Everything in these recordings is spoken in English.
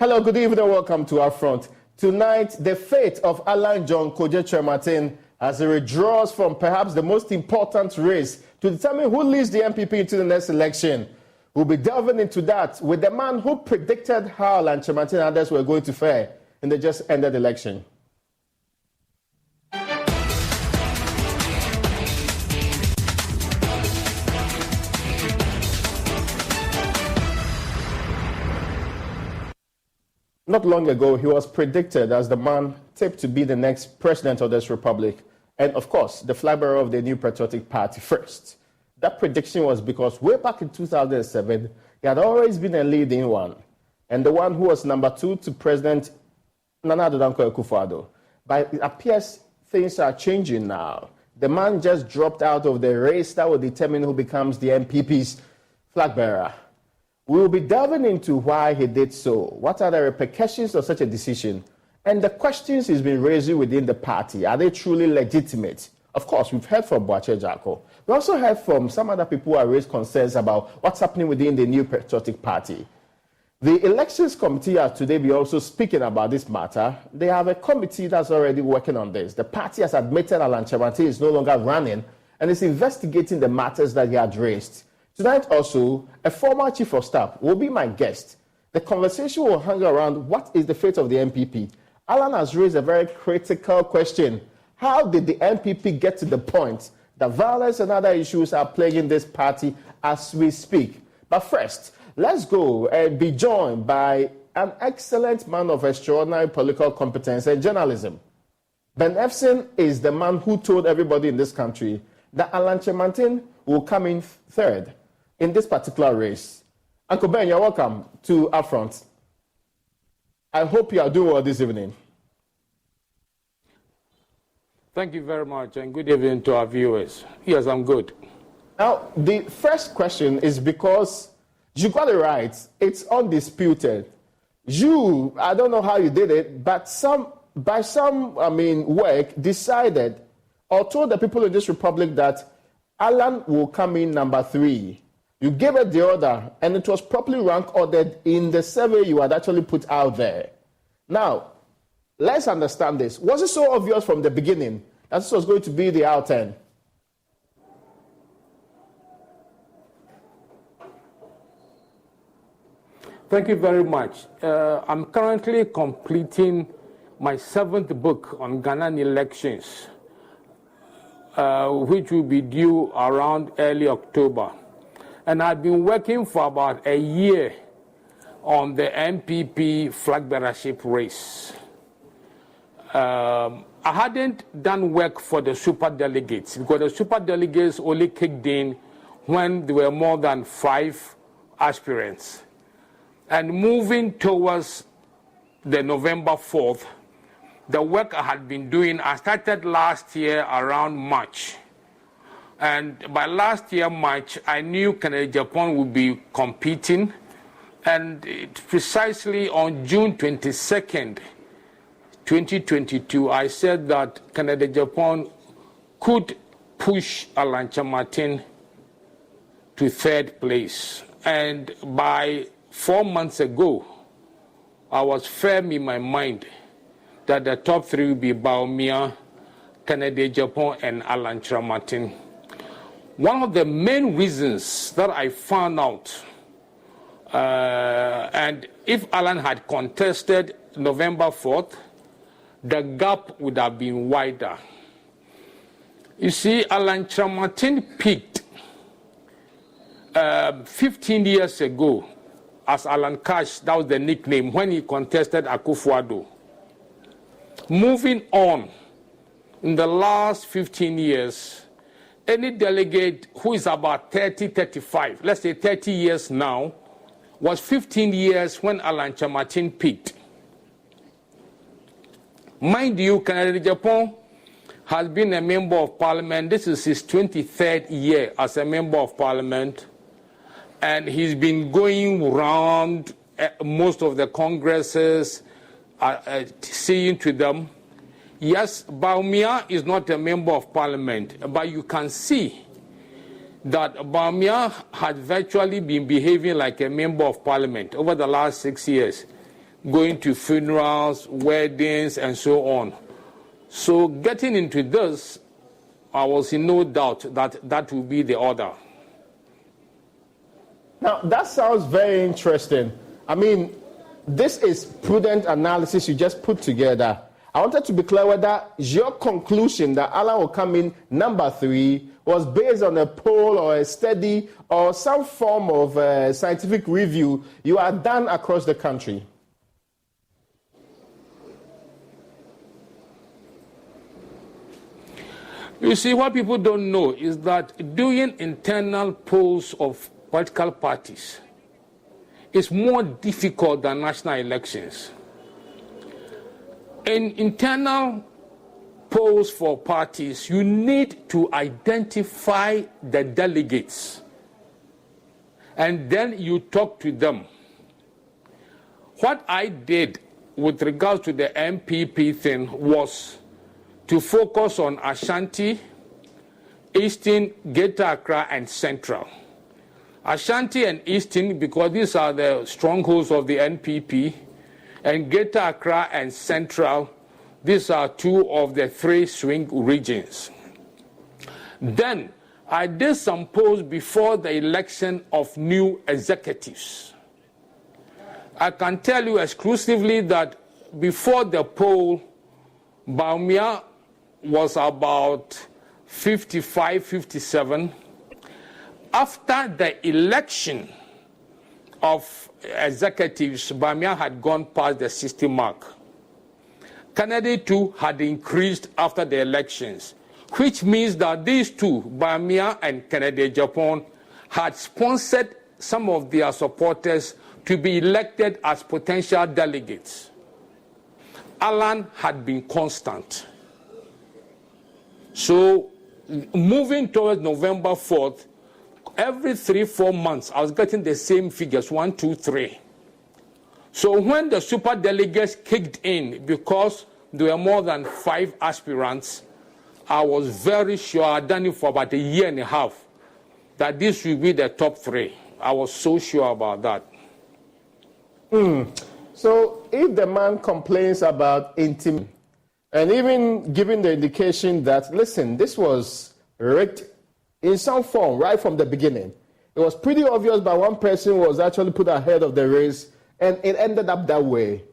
Hello, good evening, welcome to our front. Tonight, the fate of Alan Kyerematen as he withdraws from perhaps the most important race to determine who leads the NPP into the next election. We'll be delving into that with the man who predicted how Alan Kyerematen and others were going to fare in the just ended election. Not long ago, he was predicted as the man tipped to be the next president of this republic, and of course, the flag bearer of the new patriotic party first. That prediction was because way back in 2007, he had always been a leading one, and the one who was number 2 to President Nana Addo Dankwa Akufo-Addo. But it appears things are changing now. The man just dropped out of the race that will determine who becomes the NPP's flag bearer. We will be delving into why he did so. What are the repercussions of such a decision? And the questions he's been raising within the party, are they truly legitimate? Of course, we've heard from Boakye Jackal. We also heard from some other people who have raised concerns about what's happening within the new patriotic party. The elections committee are today be also speaking about this matter. They have a committee that's already working on this. The party has admitted Alan Kyerematen is no longer running and is investigating the matters that he had raised. Tonight also, a former chief of staff will be my guest. The conversation will hang around what is the fate of the NPP. Alan has raised a very critical question. How did the NPP get to the point that violence and other issues are plaguing this party as we speak? But first, let's go and be joined by an excellent man of extraordinary political competence and journalism. Ben Efson is the man who told everybody in this country that Alan Kyerematen will come in third in this particular race. Uncle Ben, you're welcome to our front. I hope you are doing well this evening. Thank you very much, and good evening to our viewers. Yes, I'm good. Now, the first question is because you got it right. It's undisputed. You, I don't know how you did it, but by some work, decided or told the people in this republic that Alan will come in number 3. You gave it the order, and it was properly rank ordered in the survey you had actually put out there. Now, let's understand this. Was it so obvious from the beginning that this was going to be the out-turn? Thank you very much. I'm currently completing my 7th book on Ghanaian elections, which will be due around early October. And I've been working for about a year on the NPP Flagbearer Race. I hadn't done work for the super delegates because the super delegates only kicked in when there were more than 5 aspirants. And moving towards the November 4th, the work I had been doing, I started last year around March. And by last year, March, I knew Canada Japan would be competing. And precisely on June 22nd, 2022, I said that Canada Japan could push Alan Kyerematen to 3rd place. And by 4 months ago, I was firm in my mind that the top 3 would be Bawumia, Canada Japan, and Alan Kyerematen. One of the main reasons that I found out, and if Alan had contested November 4th, the gap would have been wider. You see, Alan Kyerematen peaked 15 years ago as Alan Cash, that was the nickname, when he contested Akufo-Addo. Moving on, in the last 15 years, any delegate who is about 30, 35, let's say 30 years now, was 15 years when Alan Kyerematen peaked. Mind you, Canada Japan has been a member of parliament. This is his 23rd year as a member of parliament. And he's been going around most of the congresses, seeing to them. Yes, Bawumia is not a member of parliament, but you can see that Bawumia had virtually been behaving like a member of parliament over the last 6 years. going to funerals, weddings, and so on. So getting into this, I was in no doubt that that will be the order. Now, that sounds very interesting. I mean, this is prudent analysis you just put together. I wanted to be clear whether your conclusion that Alan will come in number 3 was based on a poll or a study or some form of scientific review you had done across the country. You see, what people don't know is that doing internal polls of political parties is more difficult than national elections. In internal polls for parties, you need to identify the delegates, and then you talk to them. What I did with regards to the NPP thing was to focus on Ashanti, Eastern, Greater Accra, and Central. Ashanti and Eastern, because these are the strongholds of the NPP, and Greater Accra and Central, these are 2 of the 3 swing regions. Then I did some polls before the election of new executives. I can tell you exclusively that before the poll, Bawumia was about 55, 57. After the election of executives, Bawumia had gone past the 60 mark. Kennedy too had increased after the elections, which means that these two, Bawumia and Kennedy Japan, had sponsored some of their supporters to be elected as potential delegates. Alan had been constant. So moving towards November 4th, every 3-4 months, I was getting the same figures, 1, 2, 3. So when the super delegates kicked in, because there were more than 5 aspirants, I was very sure, I'd done it for about a year and a half, that this would be the top 3. I was so sure about that. So if the man complains about intimidation, and even giving the indication that, listen, this was rigged in some form right from the beginning, it was pretty obvious that one person was actually put ahead of the race, and it ended up that way.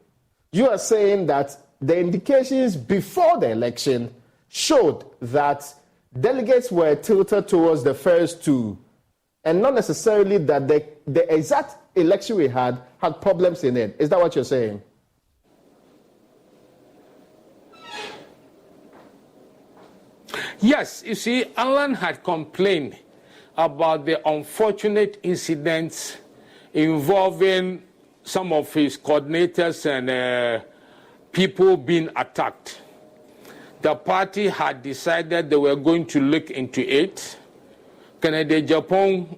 You are saying that the indications before the election showed that delegates were tilted towards the first 2, and not necessarily that the exact election we had problems in it. Is that what you're saying? Yes, you see, Alan had complained about the unfortunate incidents involving some of his coordinators and people being attacked. The party had decided they were going to look into it. Kennedy Japan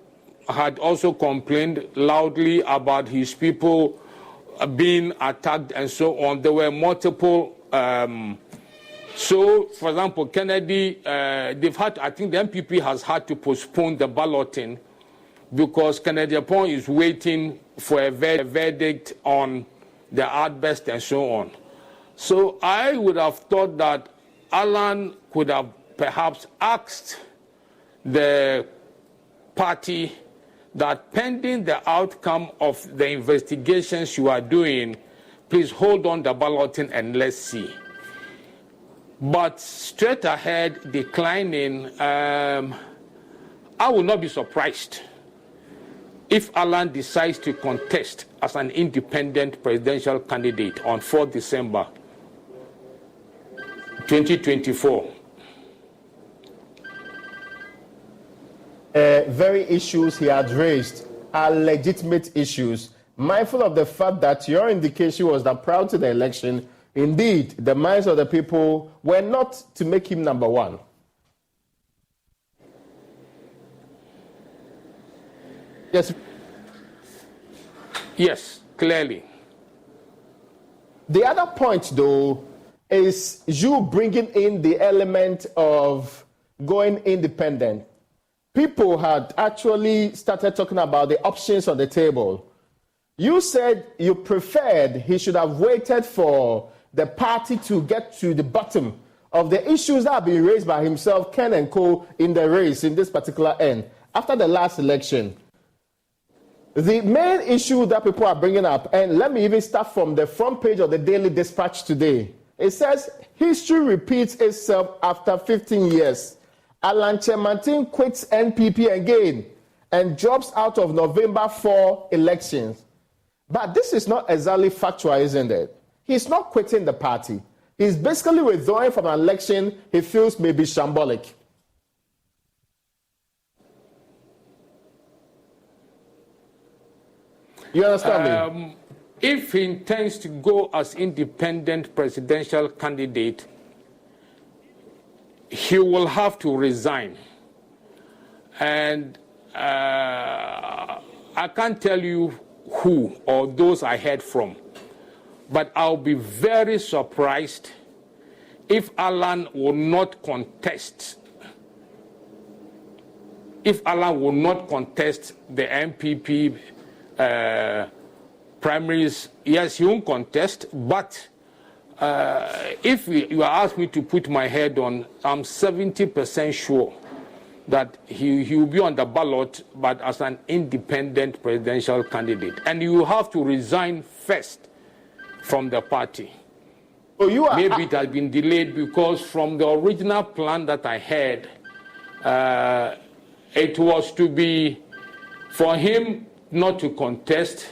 had also complained loudly about his people being attacked and so on. There were multiple. So, for example, Kennedy, they've had, I think the NPP has had to postpone the balloting because Kennedy Japan is waiting for a verdict on the outburst and so on. So I would have thought that Alan could have perhaps asked the party that pending the outcome of the investigations you are doing, please hold on the balloting and let's see. But straight ahead, declining, I will not be surprised if Alan decides to contest as an independent presidential candidate on 4th December 2024. Very issues he had raised are legitimate issues. Mindful of the fact that your indication was that prior to the election, indeed, the minds of the people were not to make him number 1. Yes. Yes, clearly. The other point, though, is you bringing in the element of going independent. People had actually started talking about the options on the table. You said you preferred he should have waited for the party to get to the bottom of the issues that have been raised by himself, Ken and Co. in the race in this particular end after the last election. The main issue that people are bringing up, and let me even start from the front page of the Daily Dispatch today. It says, history repeats itself after 15 years. Alan Kyerematen quits NPP again and drops out of November 4 elections. But this is not exactly factual, isn't it? He's not quitting the party. He's basically withdrawing from an election he feels may be shambolic. You understand me? If he intends to go as independent presidential candidate, he will have to resign. And I can't tell you who or those I heard from, but I'll be very surprised if Alan will not contest. If Alan will not contest the NPP primaries, yes, he won't contest, but if you ask me to put my head on, I'm 70% sure that he will be on the ballot, but as an independent presidential candidate. And you will have to resign first from the party. Oh, maybe it has been delayed because from the original plan that I had, it was to be for him not to contest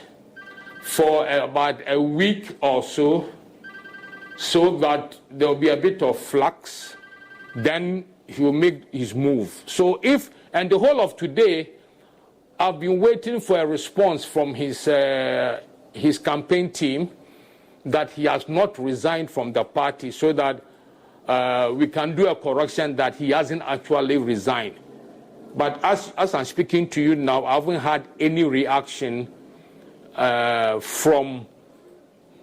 for about a week or so that there will be a bit of flux, then he will make his move. So and the whole of today, I've been waiting for a response from his campaign team that he has not resigned from the party so that we can do a correction that he hasn't actually resigned. But as I'm speaking to you now, I haven't had any reaction from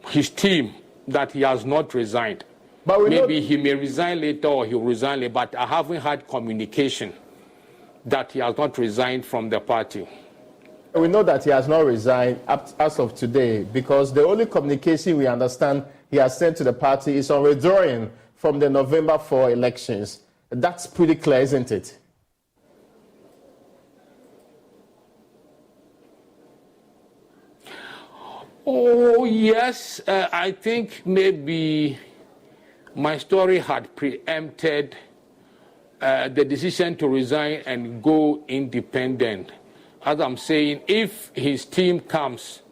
his team that he has not resigned. But maybe he may resign later or he'll resign later, but I haven't had communication that he has not resigned from the party. We know that he has not resigned as of today because the only communication we understand he has sent to the party is on withdrawing from the November 4 elections. That's pretty clear, isn't it? Oh, yes. I think maybe my story had preempted the decision to resign and go independent. As I'm saying, if his team comes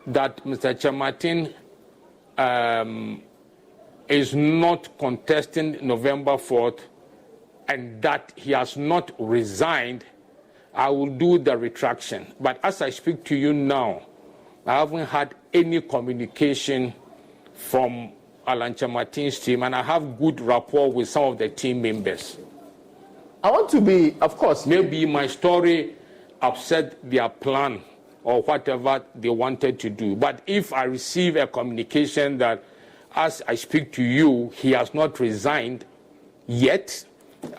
that Mr. Kyerematen is not contesting November 4th and that he has not resigned, I will do the retraction. But as I speak to you now, I haven't had any communication from Alan Kyerematen's team, and I have good rapport with some of the team members. I want to be, of course. Maybe my story upset their plan or whatever they wanted to do. But if I receive a communication that, as I speak to you, he has not resigned yet,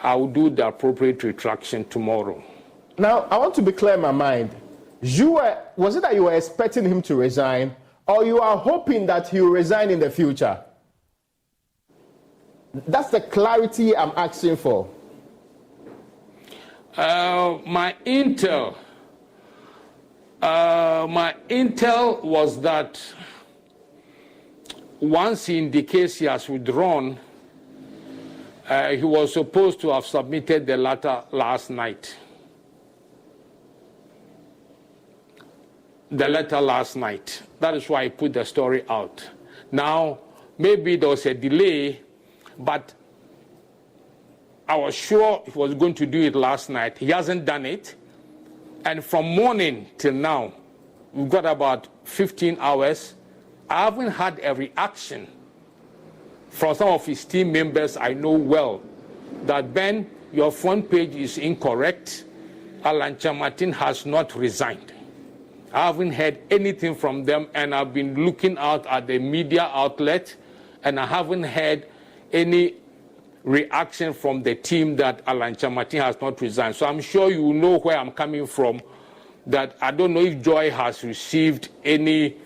I will do the appropriate retraction tomorrow. Now, I want to be clear in my mind. Was it that you were expecting him to resign, or you are hoping that he will resign in the future? That's the clarity I'm asking for. My intel was that once he indicates he has withdrawn, he was supposed to have submitted the letter last night. That is why I put the story out. Now, maybe there was a delay, but I was sure he was going to do it last night. He hasn't done it. And from morning till now, we've got about 15 hours. I haven't had a reaction from some of his team members I know well that, Ben, your front page is incorrect. Alan Kyerematen has not resigned. I haven't heard anything from them, and I've been looking out at the media outlet, and I haven't heard any reaction from the team that Alan Kyerematen has not resigned. So I'm sure you know where I'm coming from that I don't know if Joy has received any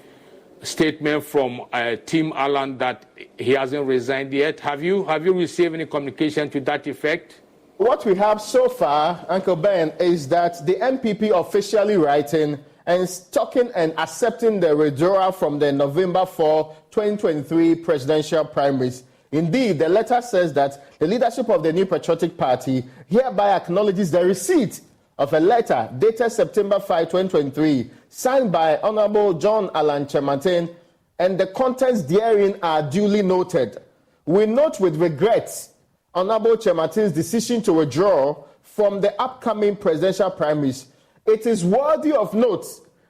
statement from Team Alan that he hasn't resigned yet. Have you received any communication to that effect? What we have so far, Uncle Ben, is that the NPP officially writing and talking and accepting the withdrawal from the November 4, 2023 presidential primaries. Indeed, the letter says that the leadership of the New Patriotic Party hereby acknowledges the receipt of a letter dated September 5, 2023, signed by Honorable John Alan Kyerematen, and the contents therein are duly noted. We note with regret Honorable Kyerematen's decision to withdraw from the upcoming presidential primaries. It is worthy of note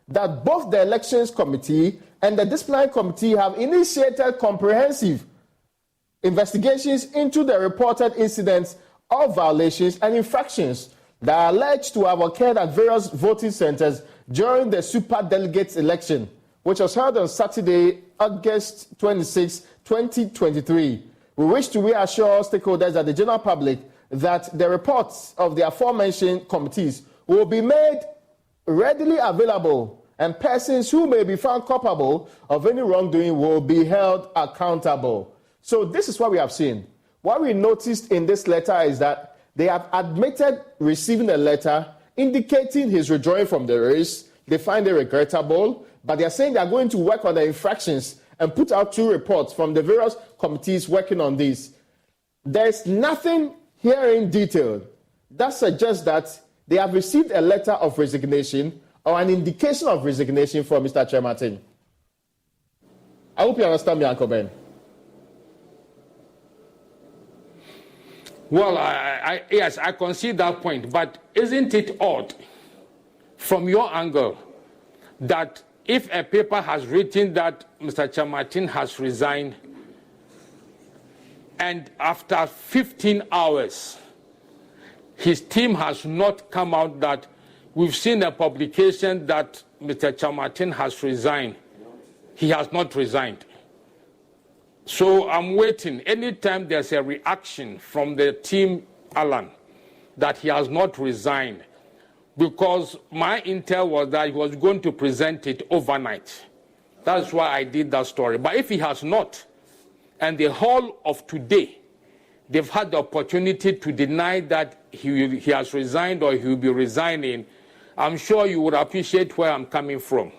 that both the Elections Committee and the Disciplinary Committee have initiated comprehensive investigations into the reported incidents of violations and infractions that are alleged to have occurred at various voting centers during the Super Delegates election, which was held on Saturday, August 26, 2023. We wish to reassure stakeholders and the general public that the reports of the aforementioned committees will be made readily available, and persons who may be found culpable of any wrongdoing will be held accountable. So this is what we have seen. What we noticed in this letter is that they have admitted receiving a letter indicating his withdrawing from the race. They find it regrettable, but they are saying they are going to work on the infractions and put out 2 reports from the various committees working on this. There's nothing here in detail that suggests that they have received a letter of resignation or an indication of resignation from Mr. Kyerematen. I hope you understand me, Uncle Ben. Well, yes, I concede that point, but isn't it odd from your angle that if a paper has written that Mr. Kyerematen has resigned, and after 15 hours, his team has not come out that we've seen a publication that Mr. Kyerematen has resigned. He has not resigned. So I'm waiting. Anytime there's a reaction from the team Alan that he has not resigned, because my intel was that he was going to present it overnight. That's why I did that story. But if he has not, and the whole of today, they've had the opportunity to deny that he has resigned or he will be resigning, I'm sure you would appreciate where I'm coming from.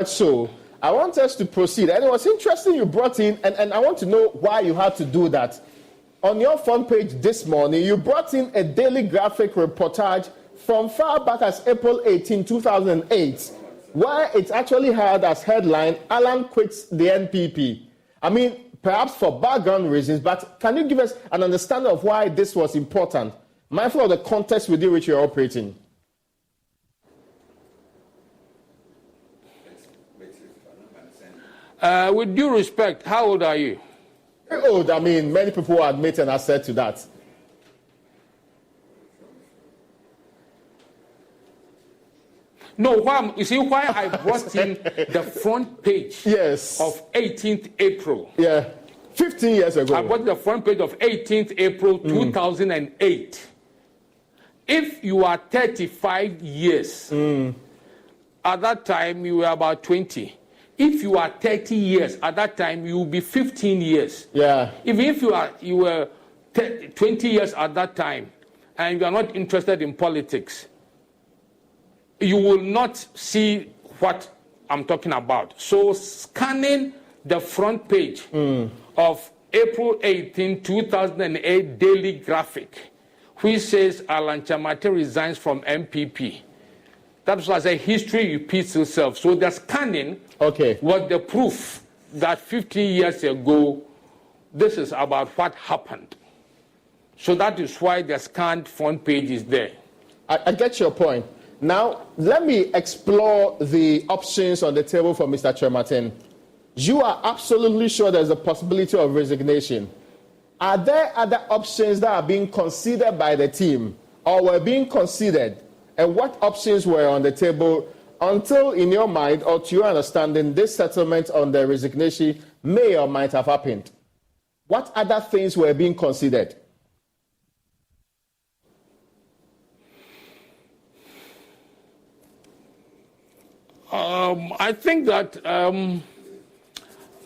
So I want us to proceed. And it was interesting you brought in, and I want to know why you had to do that. On your front page this morning, you brought in a daily graphic reportage from far back as April 18, 2008, where it actually had as headline, Alan quits the NPP. I mean, perhaps for background reasons, but can you give us an understanding of why this was important, mindful of the context within which you're operating? With due respect, how old are you? Very old. I mean, many people admit and assert to that. No, you see why I brought in the front page of 18th April. Yeah, 15 years ago. I brought the front page of 18th April 2008. If you are 35 years, at that time you were about 20. If you are 30 years, at that time you will be 15 years. Yeah. Even if you were 20 years at that time and you are not interested in politics, you will not see what I'm talking about. So scanning the front page of April 18, 2008 daily graphic, which says Alan Kyerematen resigns from NPP. That was a history repeats itself. So the scanning was the proof that 15 years ago, this is about what happened. So that is why the scanned front page is there. I get your point. Now, let me explore the options on the table for Mr. Kyerematen. You are absolutely sure there's a possibility of resignation. Are there other options that are being considered by the team or were being considered? And what options were on the table until, in your mind or to your understanding, this settlement on the resignation may or might have happened? What other things were being considered? I think that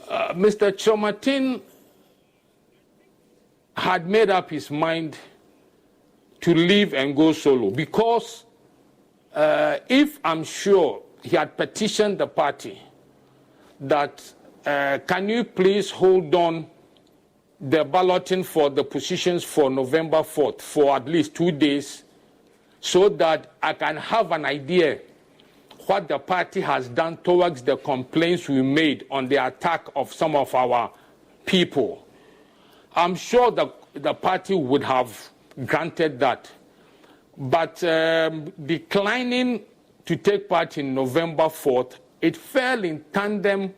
Mr. Kyerematen had made up his mind to leave and go solo because if I'm sure he had petitioned the party that can you please hold on the balloting for the positions for November 4th for at least 2 days so that I can have an idea what the party has done towards the complaints we made on the attack of some of our people. I'm sure the party would have granted that. But declining to take part in November 4th, it fell in tandem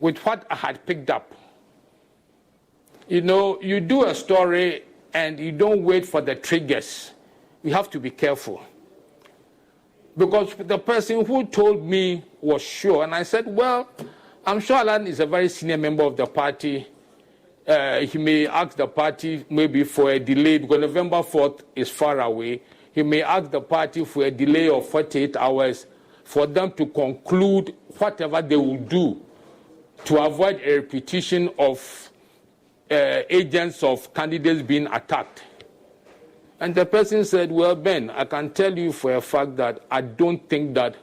with what I had picked up. You know, you do a story and you don't wait for the triggers. You have to be careful. Because the person who told me was sure, and I said, well, I'm sure Alan is a very senior member of the party. He may ask the party maybe for a delay, because November 4th is far away. He may ask the party for a delay of 48 hours for them to conclude whatever they will do to avoid a repetition of agents of candidates being attacked. And the person said, well, Ben, I can tell you for a fact that I don't think that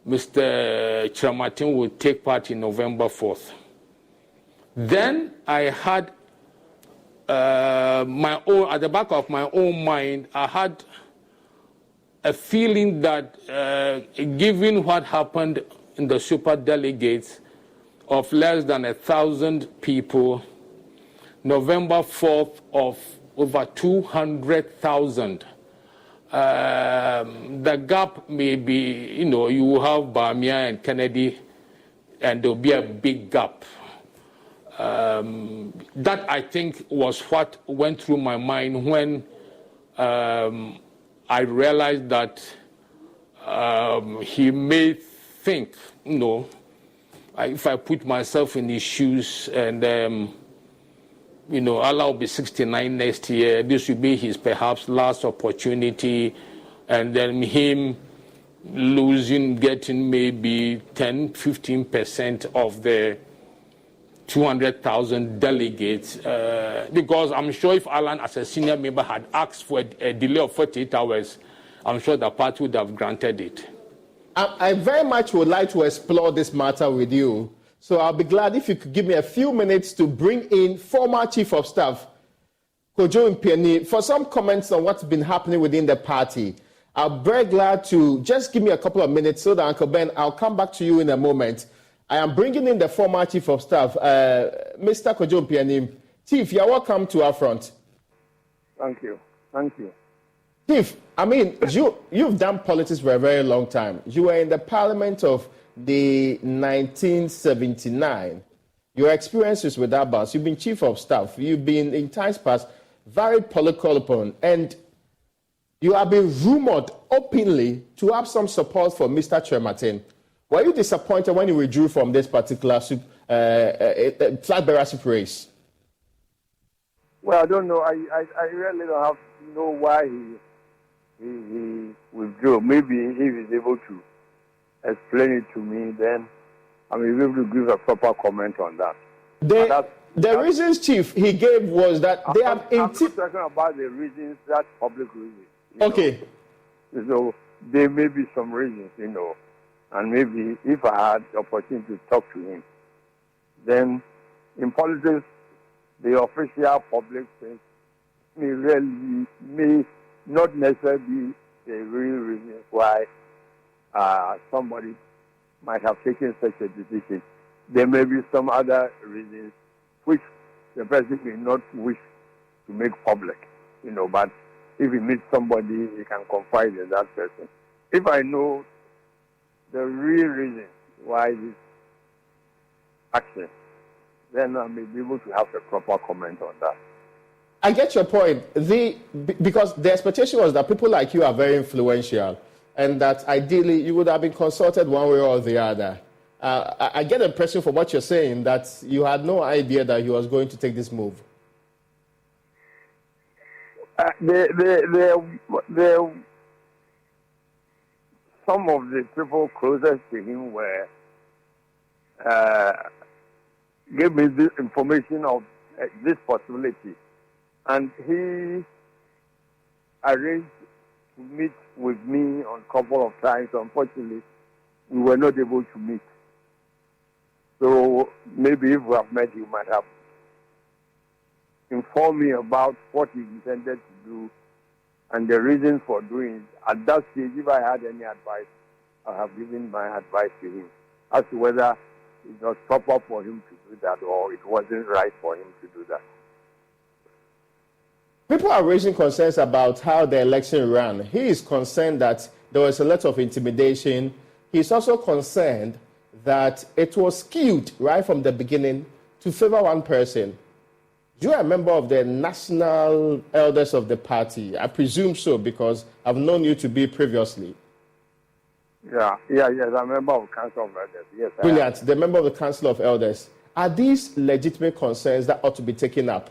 Mr. Kyerematen will take part in November 4th. Then I had my own, at the back of my own mind, I had a feeling that given what happened in the super delegates of less than 1,000 people, November 4th of over 200,000, the gap may be, you know, you have Bamia and Kennedy, and there'll be a big gap. That, I think, was what went through my mind when I realized that he may think, you know, if I put myself in his shoes and, you know, Allah will be 69 next year, this will be his perhaps last opportunity, and then him losing, getting maybe 10, 15% of the 200,000 delegates, because I'm sure if Alan, as a senior member, had asked for a delay of 48 hours, I'm sure the party would have granted it. I very much would like to explore this matter with you. So I'll be glad if you could give me a few minutes to bring in former Chief of Staff, Kojo Mpiani, for some comments on what's been happening within the party. I'm very glad to just give me a couple of minutes so that, Uncle Ben, I'll come back to you in a moment. I am bringing in the former Chief of Staff, Mr. Kojo Mpiani. Chief, you're welcome to our front. Thank you. Thank you. Chief, I mean, you've done politics for a very long time. You were in the Parliament of the 1979. Your experiences with Abbas, you've been Chief of Staff, you've been in times past very political opponent, and you have been rumored openly to have some support for Mr. Kyerematen. Were you disappointed when you withdrew from this particular Flagbearer Race? Well, I don't know. I really don't have to know why he withdrew. Maybe if he's able to explain it to me, then I may be able to give a proper comment on that. The reasons, Chief, he gave was that they have... I'm not talking about the reasons, that public reasons. Okay. So there may be some reasons, you know, and maybe if I had the opportunity to talk to him, then in politics, the official public things may not necessarily be the real reasons why somebody might have taken such a decision. There may be some other reasons which the person may not wish to make public, you know, but if he meets somebody, he can confide in that person. If I know the real reason why this action, then I may be able to have a proper comment on that. I get your point. Because the expectation was that people like you are very influential and that ideally you would have been consulted one way or the other. I get the impression from what you're saying that you had no idea that he was going to take this move. some of the people closest to him were gave me this information of this possibility, and he arranged to meet with me on a couple of times. Unfortunately, we were not able to meet. So maybe if we have met, he might have informed me about what he intended to do and the reasons for doing it. At that stage, if I had any advice, I have given my advice to him as to whether it was proper for him to do that or it wasn't right for him to do that. People are raising concerns about how the election ran. He is concerned that there was a lot of intimidation. He's also concerned that it was skewed right from the beginning to favor one person. You are a member of the national elders of the party. I presume so because I've known you to be previously. Yes, I'm a member of the Council of Elders. Yes, brilliant. The member of the Council of Elders. Are these legitimate concerns that ought to be taken up?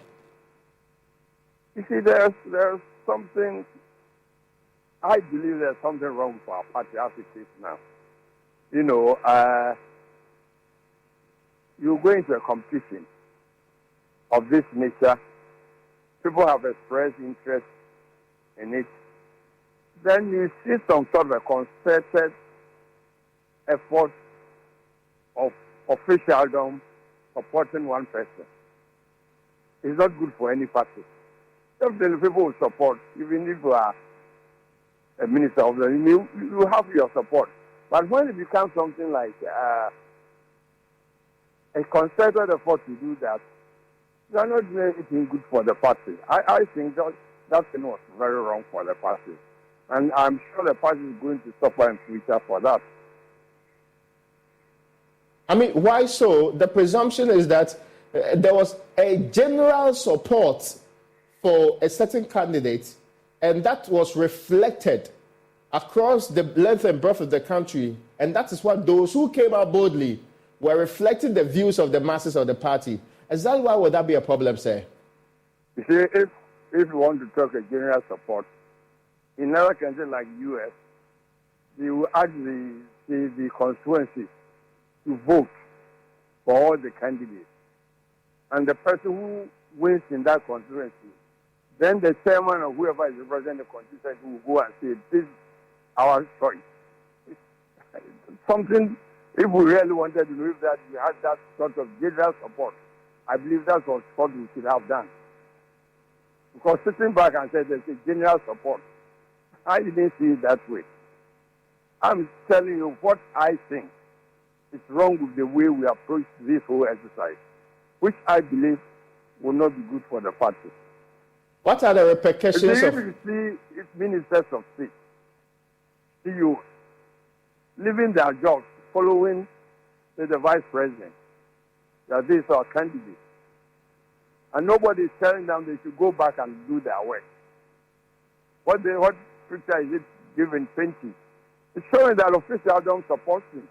You see, there's something, I believe there's something wrong with our party as it is now. You know, you go into a competition of this nature, people have expressed interest in it, then you see some sort of a concerted effort of officialdom supporting one person. It's not good for any party. Definitely people will support, even if you are a minister of the, you have your support. But when it becomes something like a concerted effort to do that, you are not doing anything good for the party. I think that thing was very wrong for the party. And I'm sure the party is going to suffer in future for that. I mean, why so? The presumption is that there was a general support for a certain candidate, and that was reflected across the length and breadth of the country. And that is what those who came out boldly were reflecting the views of the masses of the party. Exactly why would that be a problem, sir? You see, if you want to talk a general support, in other countries like the U.S., they will ask the constituency to vote for all the candidates. And the person who wins in that constituency, then the chairman or whoever is representing the constituency will go and say, this is our choice. Something, if we really wanted to know if that we had that sort of general support, I believe that's what we should have done. Because sitting back and saying there's a general support, I didn't see it that way. I'm telling you what I think is wrong with the way we approach this whole exercise, which I believe will not be good for the party. What are the repercussions of... You see ministers of state, CEOs, leaving their jobs, following the vice president, that these are candidates. And nobody is telling them they should go back and do their work. What picture is it giving, painting? It's showing that officials don't support him.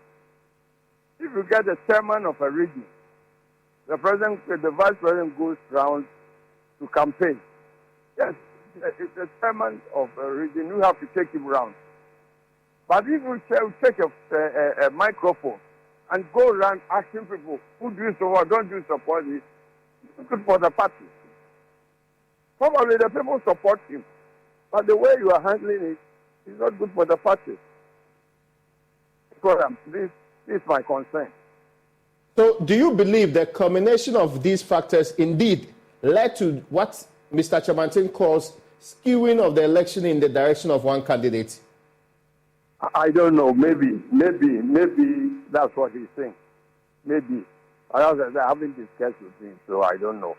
If you get the chairman of a region, the vice president goes around to campaign. Yes, it's the chairman of a region, you have to take him around. But if you take a microphone and go around asking people who do support, don't do support this, it's good for the party. Probably the people support him, but the way you are handling it is not good for the party. So this is my concern. So do you believe the combination of these factors indeed led to what Mr. Kyerematen calls skewing of the election in the direction of one candidate? I don't know. Maybe that's what he's saying. Maybe. I haven't discussed with him, so I don't know.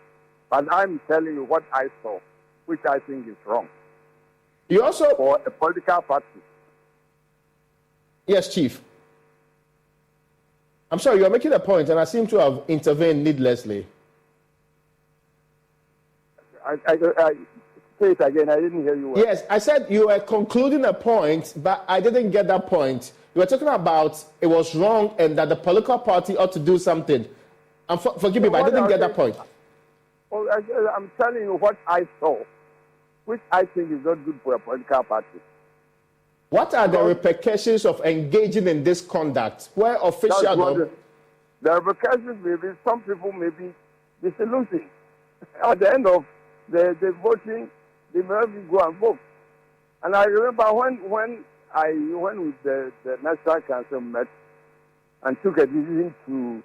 But I'm telling you what I saw, which I think is wrong. You also... For a political party. Yes, Chief. I'm sorry, you're making a point, and I seem to have intervened needlessly. I say it again. I didn't hear you well. Yes, I said you were concluding a point, but I didn't get that point. You were talking about it was wrong and that the political party ought to do something. And forgive me, but I didn't get that point. Well, I'm telling you what I saw, which I think is not good for a political party. What are the repercussions of engaging in this conduct where officials... The repercussions may be, some people may be disillusioned. At the end of the voting, they may even go and vote. And I remember when with the National Council met and took a decision to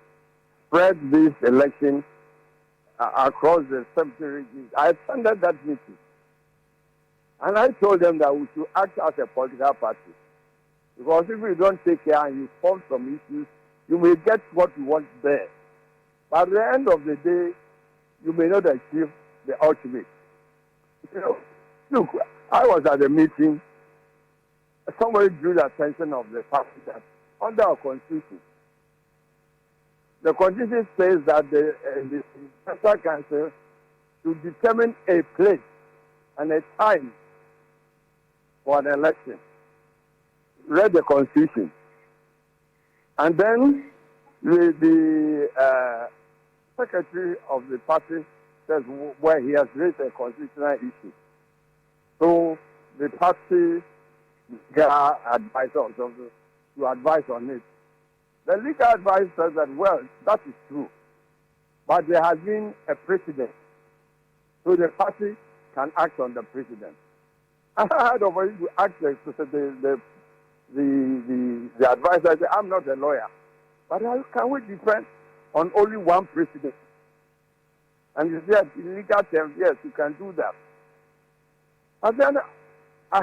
spread this election across the 70 regions, I attended that meeting. And I told them that we should act as a political party. Because if we don't take care and you form some issues, you may get what you want there. But at the end of the day, you may not achieve the ultimate. You know, look, I was at a meeting. Somebody drew the attention of the party that under our constitution, the constitution says that the National Council should determine a place and a time for an election. Read the constitution. And then the secretary of the party says where he has raised a constitutional issue. So the party legal advisor or something to advise on it. The legal advice says that, well, that is true. But there has been a precedent. So the party can act on the precedent. I had already to ask the advisor. I said, I'm not a lawyer. But how can we depend on only one precedent? And he said, in legal terms, yes, you can do that. And then I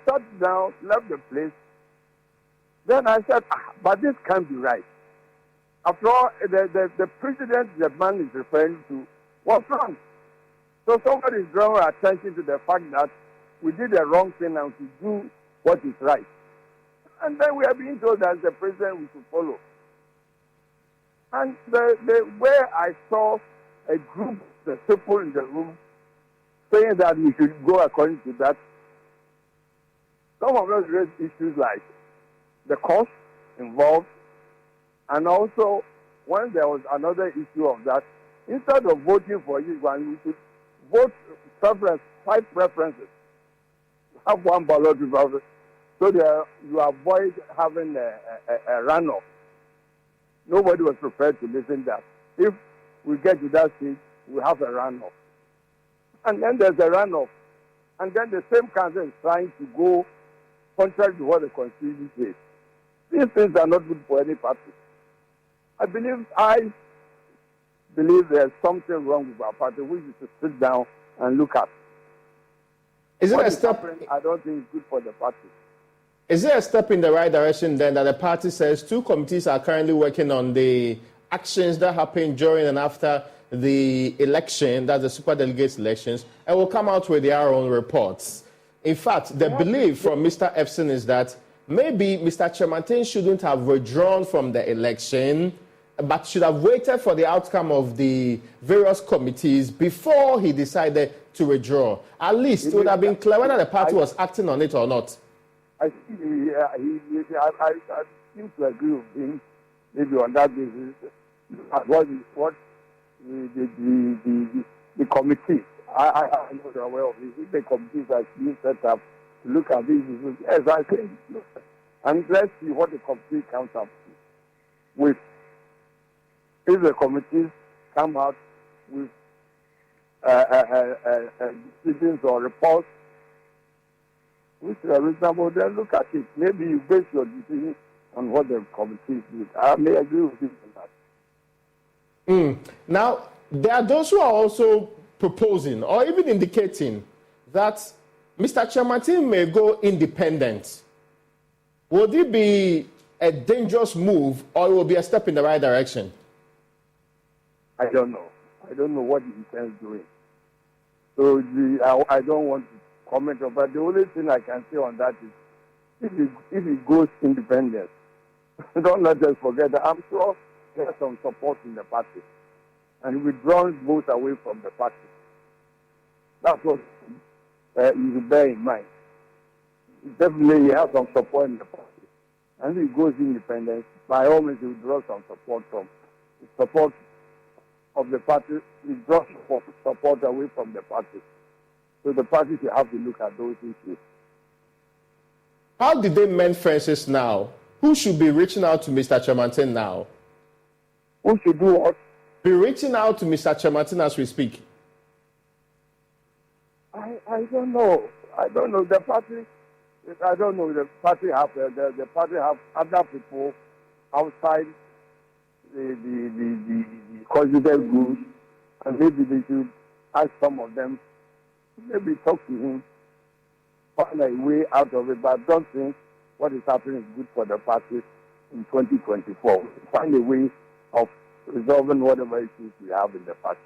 sat down, left the place. Then I said, but this can't be right. After all, the precedent the man is referring to was wrong. So somebody is drawing attention to the fact that we did the wrong thing and we do what is right. And then we are being told that the president we should follow. And where I saw a group, the people in the room, saying that we should go according to that, some of us raised issues like the cost involved, and also when there was another issue of that, instead of voting for each one, we should vote preference, 5 preferences. Have one ballot revolver so that you avoid having a runoff. Nobody was prepared to listen to that. If we get to that stage, we have a runoff. And then there's a runoff. And then the same council is trying to go contrary to what the Constitution says. These things are not good for any party. I believe there's something wrong with our party. We need to sit down and look at. Is it a step? I don't think it's good for the party. Is it a step in the right direction then that the party says 2 committees are currently working on the actions that happened during and after the election, that's the superdelegates elections, and will come out with their own reports? In fact, the belief from Mr. Epson is that maybe Mr. Kyerematen shouldn't have withdrawn from the election, but should have waited for the outcome of the various committees before he decided to withdraw. At least it would have been clear whether the party was acting on it or not. I seem to agree with him, maybe on that basis. What the committee, I'm not aware of this. If the committees are being set up to look at these issues, yes, I think, and let's see what the committee comes up with. If the committees come out with decisions or reports which are reasonable, then look at it. Maybe you base your decision on what the committee did. I may agree with you on that. Now, there are those who are also proposing or even indicating that Mr. Kyerematen may go independent. Would it be a dangerous move or it will be a step in the right direction? I don't know. I don't know what he intends doing. So I don't want to comment on, but the only thing I can say on that is if he goes independent, don't let us forget that I'm sure there's some support in the party. And he withdraws votes away from the party. That's what you should bear in mind. Definitely he has some support in the party. And if he goes independent, by all means he withdraws some support from the support of the party, withdraws support away from the party. So the party should have to look at those issues. How did they mend fences now? Who should be reaching out to Mr. Kyerematen now? Who should do what? Be reaching out to Mr. Kyerematen as we speak. I don't know. I don't know. The party, I don't know. The party have other people outside the considered groups, and maybe they should ask some of them, maybe talk to him, find a way out of it. But I don't think what is happening is good for the party in 2024. Find a way of resolving whatever issues we have in the party.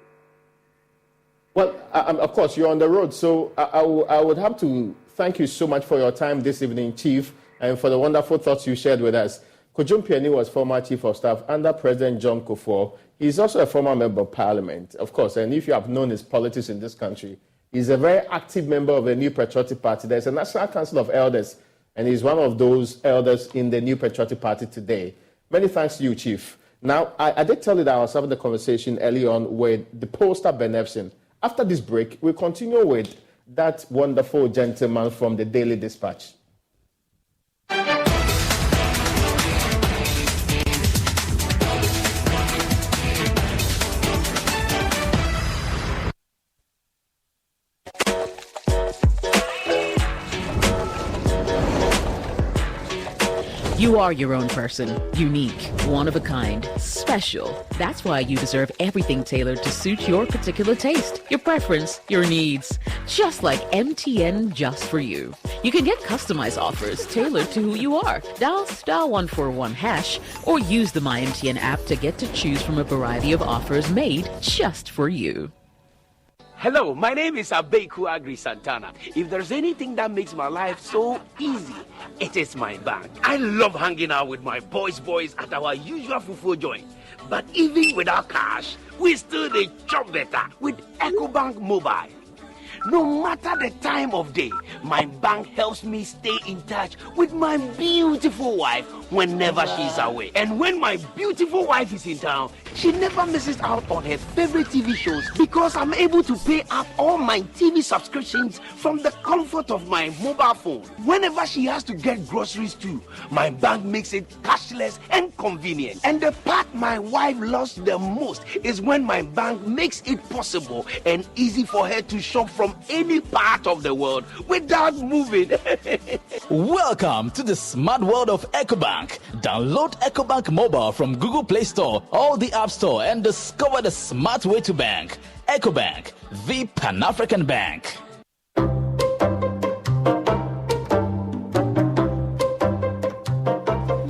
Well, of course, you're on the road, so I would have to thank you so much for your time this evening, Chief, and for the wonderful thoughts you shared with us. Kojo Mpiani was former Chief of Staff under President John Kufuor. He's also a former member of Parliament, of course, and if you have known his politics in this country, he's a very active member of the New Patriotic Party. There's a National Council of Elders, and he's one of those elders in the New Patriotic Party today. Many thanks to you, Chief. Now, I did tell you that I was having the conversation early on with the pollster Ben Efson. After this break, we'll continue with that wonderful gentleman from the Daily Dispatch. You are your own person, unique, one of a kind, special. That's why you deserve everything tailored to suit your particular taste, your preference, your needs. Just like MTN Just For You. You can get customized offers tailored to who you are. Dial *141# or use the MyMTN app to get to choose from a variety of offers made just for you. Hello, my name is Abeku Agri Santana. If there's anything that makes my life so easy, it is my bank. I love hanging out with my boys at our usual fufu joint. But even without cash, we still dey chop better with EcoBank Mobile. No matter the time of day, my bank helps me stay in touch with my beautiful wife whenever she's away. And when my beautiful wife is in town, she never misses out on her favorite TV shows because I'm able to pay up all my TV subscriptions from the comfort of my mobile phone. Whenever she has to get groceries too, my bank makes it cashless and convenient. And the part my wife loves the most is when my bank makes it possible and easy for her to shop from any part of the world without moving. Welcome to the smart world of EcoBank. Download EcoBank Mobile from Google Play Store or the App Store and discover the smart way to bank. EcoBank, the Pan-African Bank.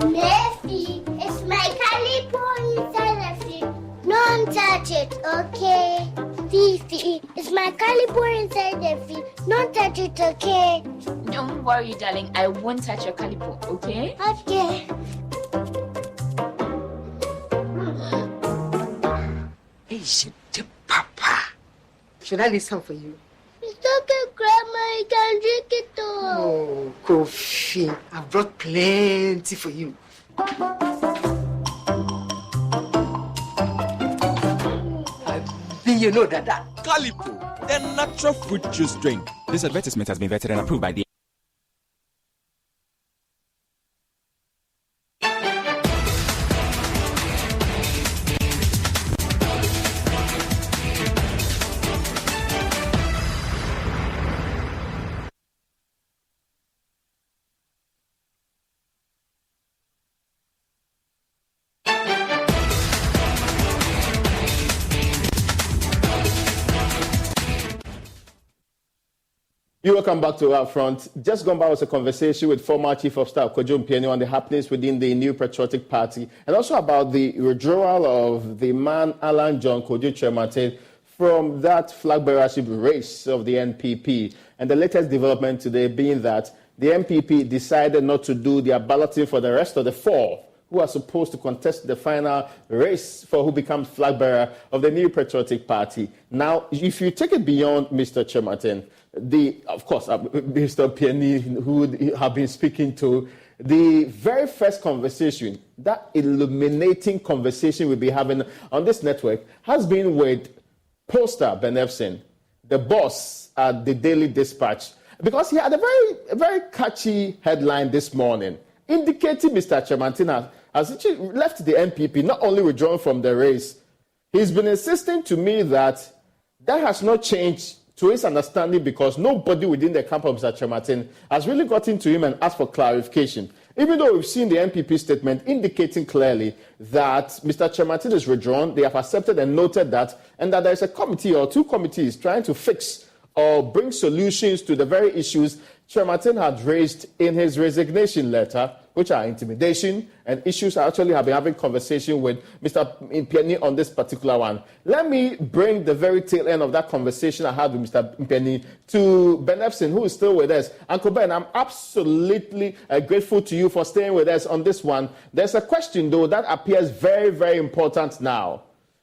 Nephi, it's my calipo inside the feet. Don't touch it, okay? Fifi, it's my calipo inside the feet. Don't touch it, okay? Don't worry, darling. I won't touch your calipo, okay? Okay. Hey, Papa. Should I listen for you? It's okay, Grandma. You can drink it all. Oh, coffee. I brought plenty for you. You know that. Calipo, the natural fruit juice drink. This advertisement has been vetted and approved by the Welcome back to our front. Just gone by was a conversation with former Chief of Staff Kojo Mpiani on the happenings within the New Patriotic Party and also about the withdrawal of the man Alan John Kojo Kyerematen from that flag-bearership race of the NPP. And the latest development today being that the NPP decided not to do their balloting for the rest of the four who are supposed to contest the final race for who becomes flag bearer of the New Patriotic Party. Now, if you take it beyond Mr. Kyerematen, of course, Mr. Mpiani, who have been speaking to, the very first conversation, that illuminating conversation we'll be having on this network, has been with pollster Ben Efson, the boss at the Daily Dispatch. Because he had a very catchy headline this morning, indicating Mr. Kyerematen has actually left the NPP, not only withdrawn from the race. He's been insisting to me that has not changed to his understanding, because nobody within the camp of Mr. Kyerematen has really gotten to him and asked for clarification. Even though we've seen the NPP statement indicating clearly that Mr. Kyerematen is withdrawn, they have accepted and noted that, and that there is a committee or two committees trying to fix or bring solutions to the very issues Kyerematen had raised in his resignation letter, which are intimidation and issues. I actually have been having conversation with Mr. Mpiani on this particular one. Let me bring the very tail end of that conversation I had with Mr. Mpiani to Ben Epson, who is still with us. Uncle Ben, I'm absolutely grateful to you for staying with us on this one. There's a question, though, that appears very, very important now.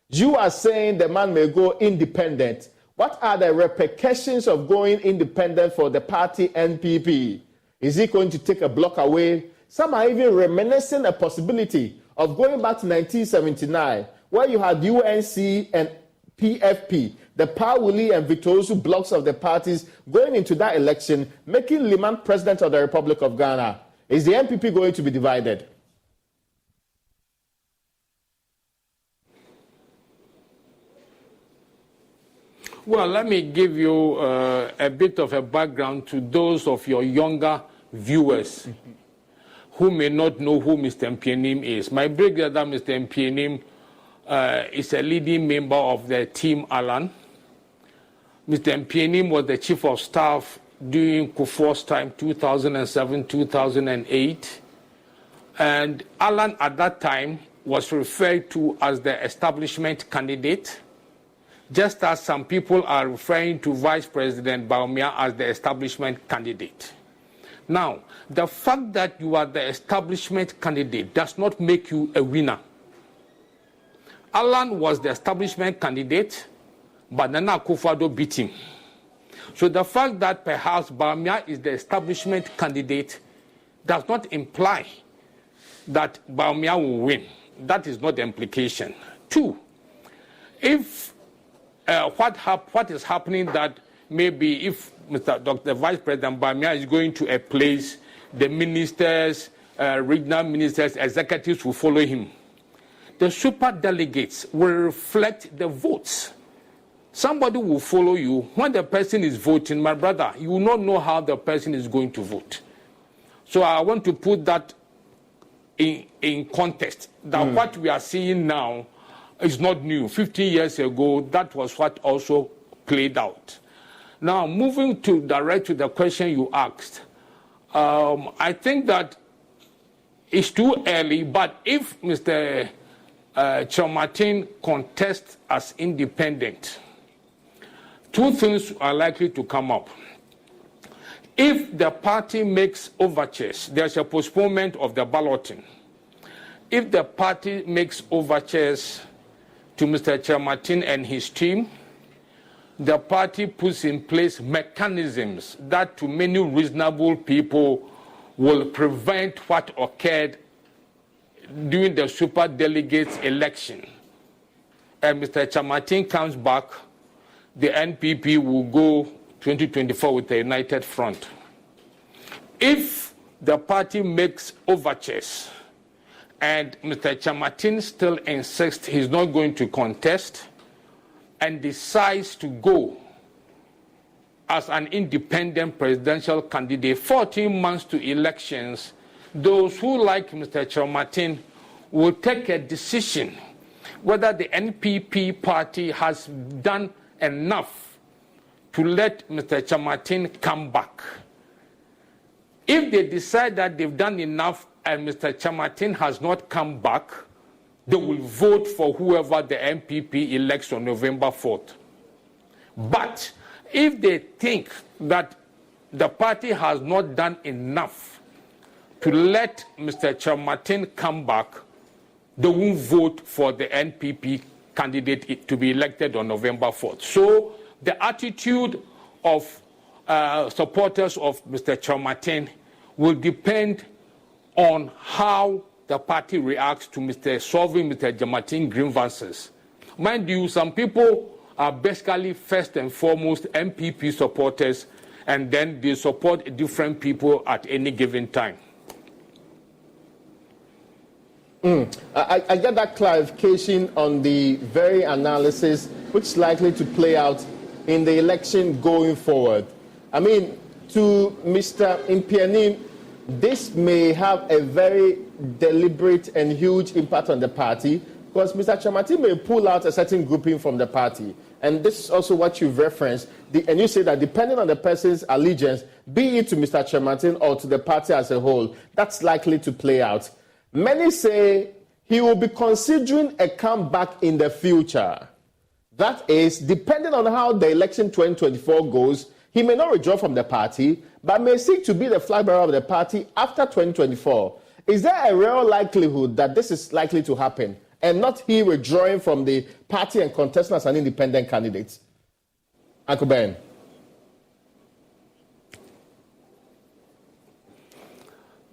You are saying the man may go independent. What are the repercussions of going independent for the party NPP? Is he going to take a block away? Some are even reminiscing a possibility of going back to 1979, where you had UNC and PFP, the Pawuli and Victorusu blocks of the parties, going into that election, making Liman president of the Republic of Ghana. Is the NPP going to be divided? Well, let me give you a bit of a background to those of your younger viewers who may not know who Mr. Mpiani is. My brother, Mr. Mpiani, is a leading member of the Team Alan. Mr. Mpiani was the chief of staff during Kufuor's time, 2007-2008. And Alan, at that time, was referred to as the establishment candidate, just as some people are referring to Vice President Bawumia as the establishment candidate. Now, the fact that you are the establishment candidate does not make you a winner. Alan was the establishment candidate, but Nana Akufo-Addo beat him. So the fact that perhaps Bawumia is the establishment candidate does not imply that Bawumia will win. That is not the implication. Two, if what is happening that maybe if Dr. Vice President Bawumia is going to a place, the ministers, regional ministers, executives will follow him. The super delegates will reflect the votes. Somebody will follow you. When the person is voting, my brother, you will not know how the person is going to vote. So I want to put that in context, that what we are seeing now is not new. 50 years ago, that was what also played out. Now, moving direct to the question you asked, I think that it's too early, but if Mr. Kyerematen contests as independent, two things are likely to come up. If the party makes overtures, there's a postponement of the balloting. If the party makes overtures to Mr. Kyerematen and his team, the party puts in place mechanisms that to many reasonable people will prevent what occurred during the super delegates election. And Mr. Kyerematen comes back, the NPP will go 2024 with a united front. If the party makes overtures and Mr. Kyerematen still insists he's not going to contest and decides to go as an independent presidential candidate 14 months to elections, those who like Mr. Kyerematen will take a decision whether the NPP party has done enough to let Mr. Kyerematen come back. If they decide that they've done enough and Mr. Kyerematen has not come back, they will vote for whoever the NPP elects on November 4th. But if they think that the party has not done enough to let Mr. Kyerematen come back, they won't vote for the NPP candidate to be elected on November 4th. So the attitude of supporters of Mr. Kyerematen will depend on how the party reacts to solving Mr. Kyerematen grievances. Mind you, some people are basically first and foremost NPP supporters, and then they support different people at any given time. I get that clarification on the very analysis which is likely to play out in the election going forward. I mean, to Mr. Impianim, this may have a very deliberate and huge impact on the party, because Mr. Kyerematen may pull out a certain grouping from the party. And this is also what you've referenced. And you say that depending on the person's allegiance, be it to Mr. Kyerematen or to the party as a whole, that's likely to play out. Many say he will be considering a comeback in the future. That is, depending on how the election 2024 goes, he may not withdraw from the party, but may seek to be the flag bearer of the party after 2024. Is there a real likelihood that this is likely to happen, and not he withdrawing from the party and contesting as an independent candidate? Uncle Ben.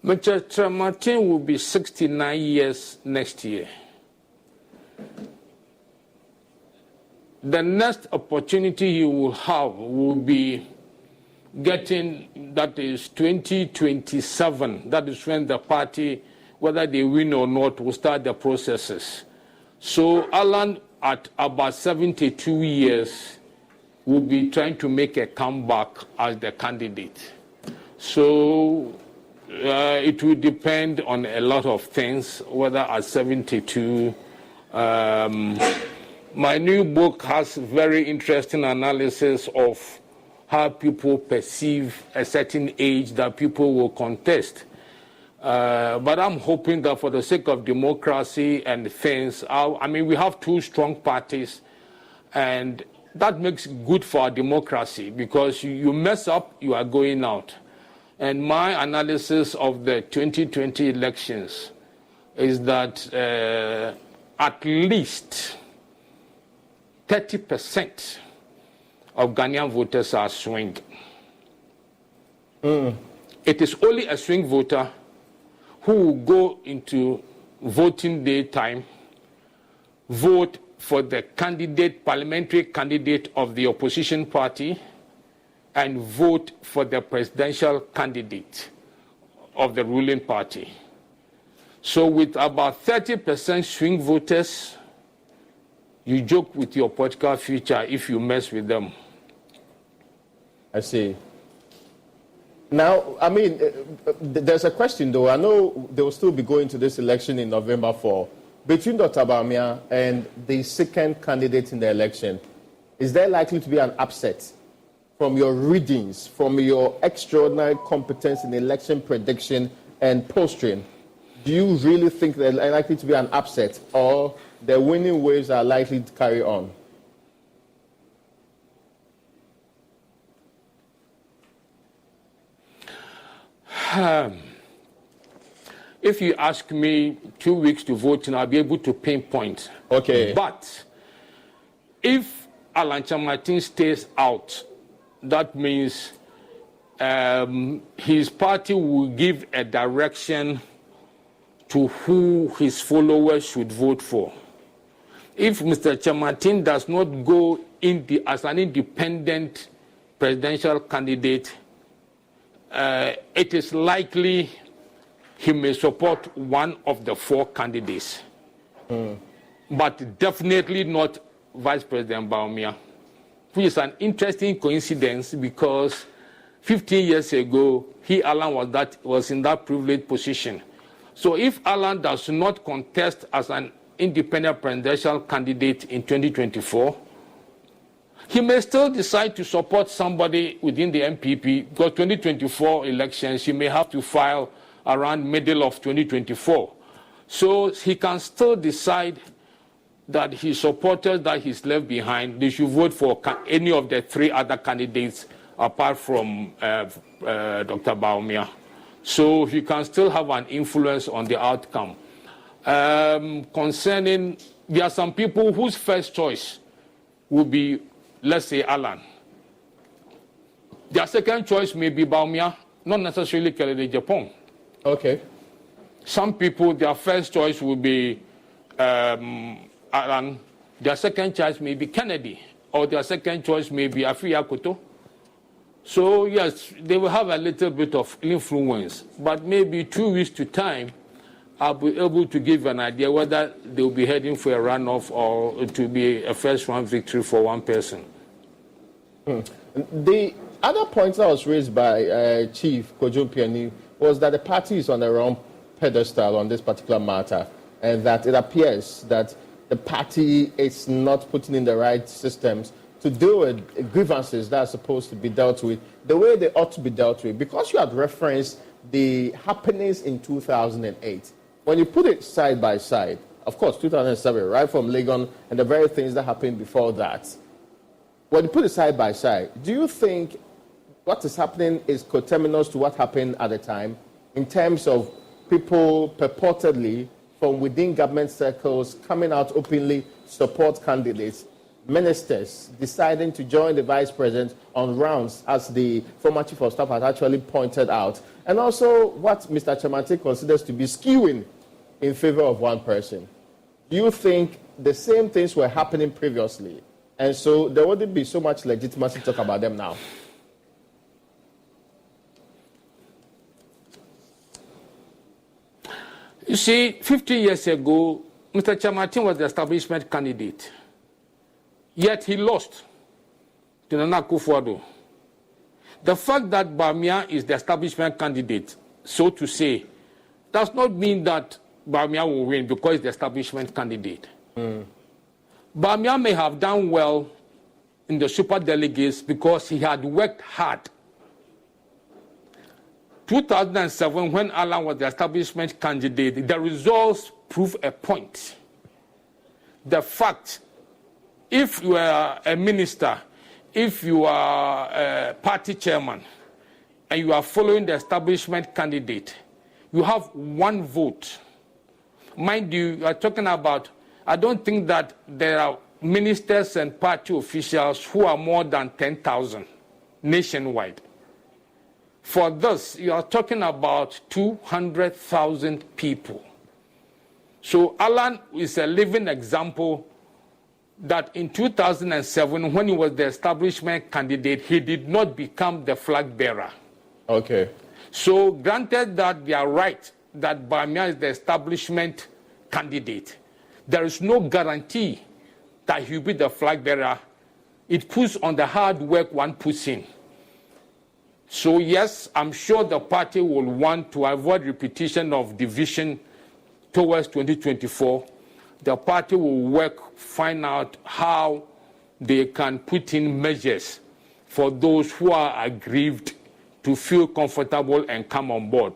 Mr. Kyerematen will be 69 years next year. The next opportunity he will have will be getting, that is 2027. That is when the party, whether they win or not, will start the processes. So Alan, at about 72 years, will be trying to make a comeback as the candidate. So it will depend on a lot of things, whether at 72. My new book has very interesting analysis of how people perceive a certain age that people will contest. But I'm hoping that for the sake of democracy and things, I mean, we have two strong parties, and that makes good for our democracy, because you mess up, you are going out. And my analysis of the 2020 elections is that at least 30% of Ghanaian voters are swing. It is only a swing voter who will go into voting day time, vote for the candidate, parliamentary candidate of the opposition party, and vote for the presidential candidate of the ruling party. So with about 30% swing voters, you joke with your political future if you mess with them. I see. Now, I mean, there's a question, though. I know they will still be going to this election in November 4. Between Dr. Bawumia and the second candidate in the election, is there likely to be an upset from your readings, from your extraordinary competence in election prediction and posturing? Do you really think there's likely to be an upset, or the winning waves are likely to carry on? If you ask me 2 weeks to vote, I'll be able to pinpoint. Okay. But if Alan Kyerematen stays out, that means his party will give a direction to who his followers should vote for. If Mr. Kyerematen does not go as an independent presidential candidate, it is likely he may support one of the 4 candidates, but definitely not Vice President Bawumia, which is an interesting coincidence, because 15 years ago, Alan was in that privileged position. So if Alan does not contest as an independent presidential candidate in 2024, he may still decide to support somebody within the NPP, because 2024 elections, he may have to file around middle of 2024. So he can still decide that his supporters that he's left behind, they should vote for any of the 3 other candidates apart from Dr. Bawumia. So he can still have an influence on the outcome. Concerning, there are some people whose first choice will be, let's say, Alan. Their second choice may be Bawumia, not necessarily Kelele Japan. Okay. Some people, their first choice will be Alan. Their second choice may be Kennedy, or their second choice may be Afia Koto. So, yes, they will have a little bit of influence, but maybe 2 weeks to time, I'll be able to give an idea whether they'll be heading for a runoff or to be a first-round victory for one person. The other point that was raised by Chief Kojo Piani was that the party is on the wrong pedestal on this particular matter, and that it appears that the party is not putting in the right systems to deal with grievances that are supposed to be dealt with the way they ought to be dealt with. Because you had referenced the happenings in 2008, when you put it side by side, of course, 2007, right from Legon and the very things that happened before that, when you put it side by side, do you think what is happening is coterminous to what happened at the time in terms of people purportedly from within government circles coming out openly to support candidates, ministers deciding to join the vice president on rounds, as the former chief of staff has actually pointed out, and also what Mr. Kyerematen considers to be skewing in favor of one person? Do you think the same things were happening previously, and so there wouldn't be so much legitimacy to talk about them now? You see, 50 years ago, Mr. Kyerematen was the establishment candidate. Yet he lost to Nana Akufo-Addo. The fact that Bawumia is the establishment candidate, so to say, does not mean that Bawumia will win because he's the establishment candidate. Bawumia may have done well in the super delegates because he had worked hard. 2007, when Alan was the establishment candidate, the results prove a point. The fact, if you are a minister, if you are a party chairman, and you are following the establishment candidate, you have one vote. Mind you are talking about, I don't think that there are ministers and party officials who are more than 10,000 nationwide. For this, you are talking about 200,000 people. So Alan is a living example that in 2007, when he was the establishment candidate, he did not become the flag bearer. Okay. So granted that they are right that Bawumia is the establishment candidate, there is no guarantee that he will be the flag bearer. It puts on the hard work one puts in. So yes, I'm sure the party will want to avoid repetition of division towards 2024. The party will find out how they can put in measures for those who are aggrieved to feel comfortable and come on board.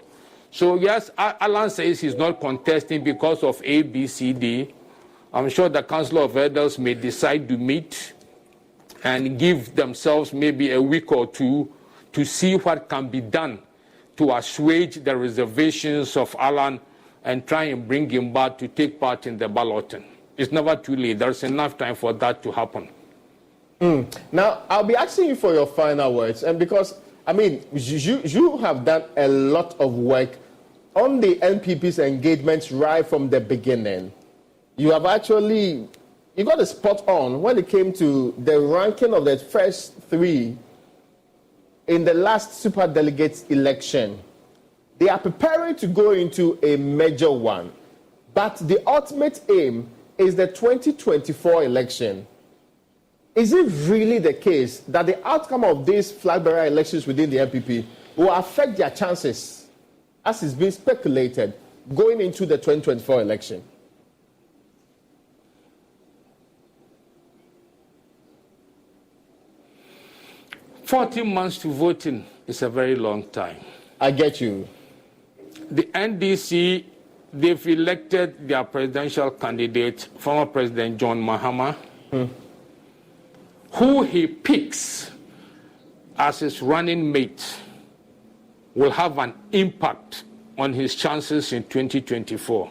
So yes, Alan says he's not contesting because of A, B, C, D. I'm sure the Council of Elders may decide to meet and give themselves maybe a week or two to see what can be done to assuage the reservations of Alan and try and bring him back to take part in the balloting. It's never too late. There's enough time for that to happen. Now, I'll be asking you for your final words, and because, I mean, you have done a lot of work on the NPP's engagements right from the beginning. You have actually, you got a spot on when it came to the ranking of the first three in the last super delegates election. They are preparing to go into a major one, but the ultimate aim is the 2024 election. Is it really the case that the outcome of these flag bearer elections within the NPP will affect their chances, as is being speculated, going into the 2024 election? $14 months to voting is a very long time. I get you. The NDC, they've elected their presidential candidate, former President John Mahama, who he picks as his running mate will have an impact on his chances in 2024.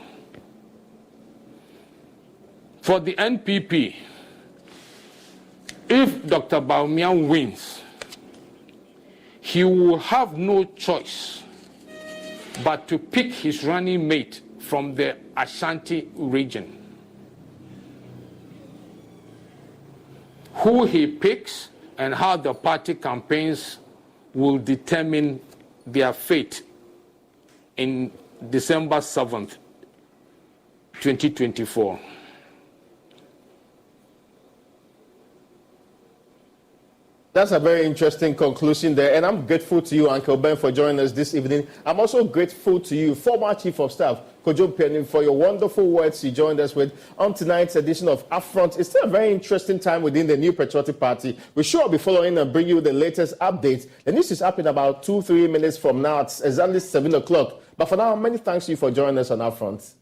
For the NPP, if Dr. Bawumia wins, he will have no choice but to pick his running mate from the Ashanti region. Who he picks and how the party campaigns will determine their fate in December 7th, 2024. That's a very interesting conclusion there, and I'm grateful to you, Uncle Ben, for joining us this evening. I'm also grateful to you, former Chief of Staff, Kojo Penny, for your wonderful words you joined us with on tonight's edition of Upfront. It's still a very interesting time within the New Patriotic Party. We sure will be following and bring you the latest updates. The news is up in about 2-3 minutes from now. It's exactly 7 o'clock. But for now, many thanks to you for joining us on Upfront.